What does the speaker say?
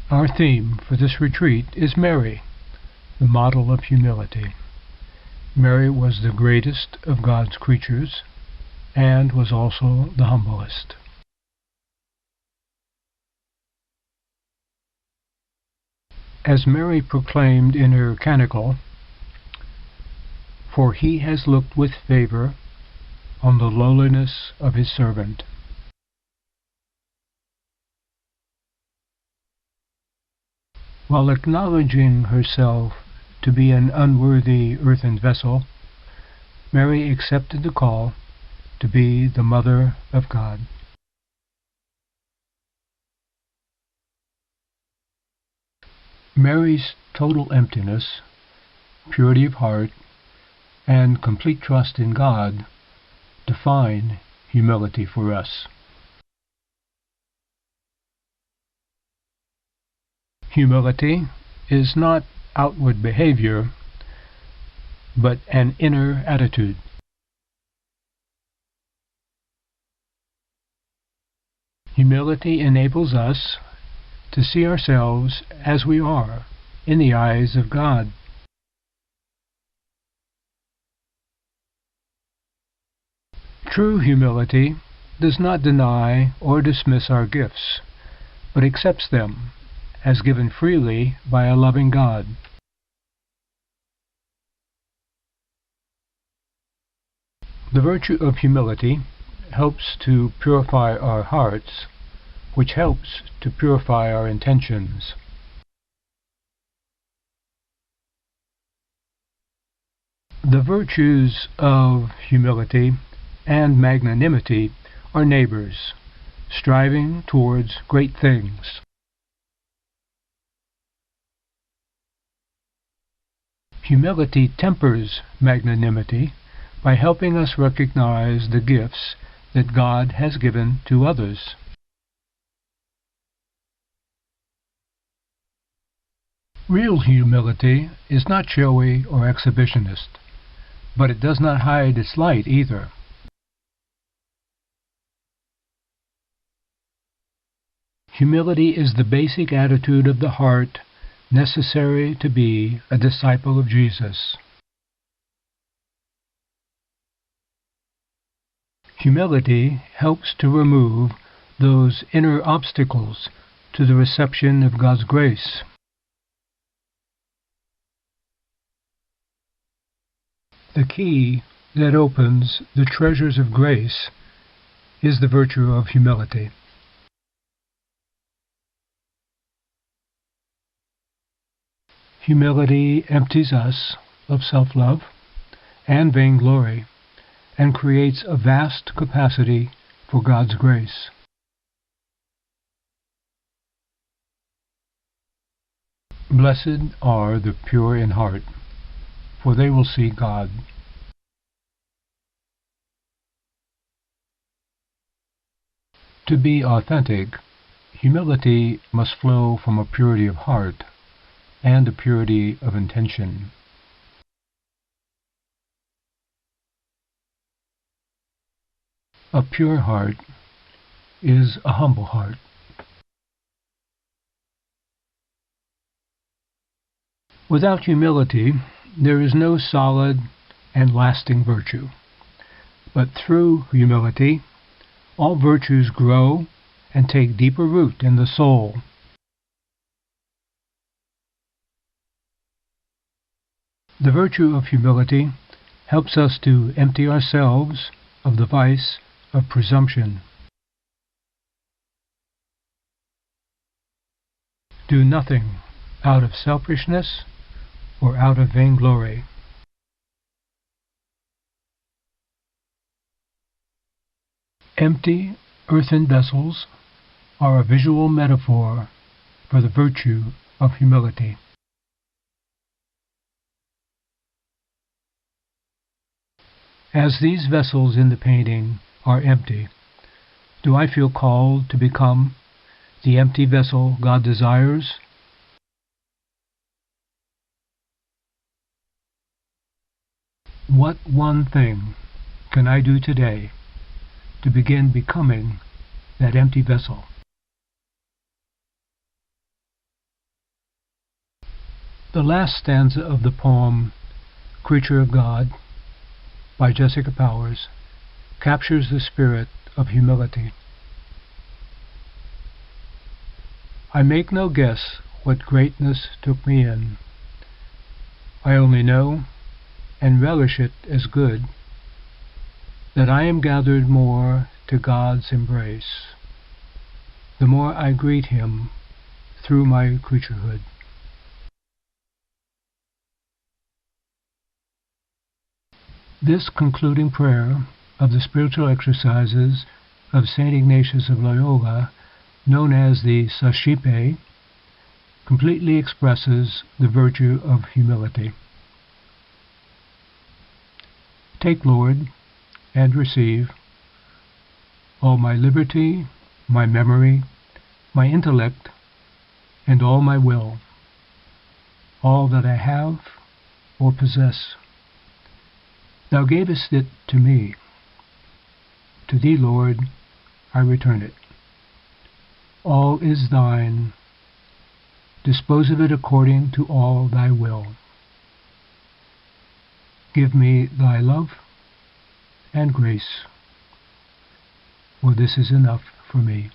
Our theme for this retreat is Mary, the model of humility. Mary was the greatest of God's creatures and was also the humblest. As Mary proclaimed in her canticle, "For he has looked with favor on the lowliness of his servant." While acknowledging herself to be an unworthy earthen vessel, Mary accepted the call to be the Mother of God. Mary's total emptiness, purity of heart, and complete trust in God define humility for us. Humility is not outward behavior, but an inner attitude. Humility enables us to see ourselves as we are in the eyes of God. True humility does not deny or dismiss our gifts, but accepts them as given freely by a loving God. The virtue of humility helps to purify our hearts, which helps to purify our intentions. The virtues of humility and magnanimity are neighbors, striving towards great things. Humility tempers magnanimity by helping us recognize the gifts that God has given to others. Real humility is not showy or exhibitionist, but it does not hide its light either. Humility is the basic attitude of the heart necessary to be a disciple of Jesus. Humility helps to remove those inner obstacles to the reception of God's grace. The key that opens the treasures of grace is the virtue of humility. Humility empties us of self-love and vainglory and creates a vast capacity for God's grace. Blessed are the pure in heart, for they will see God. To be authentic, humility must flow from a purity of heart and a purity of intention. A pure heart is a humble heart. Without humility, there is no solid and lasting virtue. But through humility, all virtues grow and take deeper root in the soul. The virtue of humility helps us to empty ourselves of the vice of presumption. Do nothing out of selfishness or out of vainglory. Empty earthen vessels are a visual metaphor for the virtue of humility. As these vessels in the painting are empty, do I feel called to become the empty vessel God desires? What one thing can I do today to begin becoming that empty vessel? The last stanza of the poem Creature of God by Jessica Powers captures the spirit of humility. I make no guess what greatness took me in. I only know, and relish it as good, that I am gathered more to God's embrace, the more I greet Him through my creaturehood. This concluding prayer of the spiritual exercises of St. Ignatius of Loyola, known as the Suscipe, completely expresses the virtue of humility. Take, Lord, and receive all my liberty, my memory, my intellect, and all my will, all that I have or possess. Thou gavest it to me. To Thee, Lord, I return it. All is Thine. Dispose of it according to all Thy will. Give me Thy love and grace, for this is enough for me.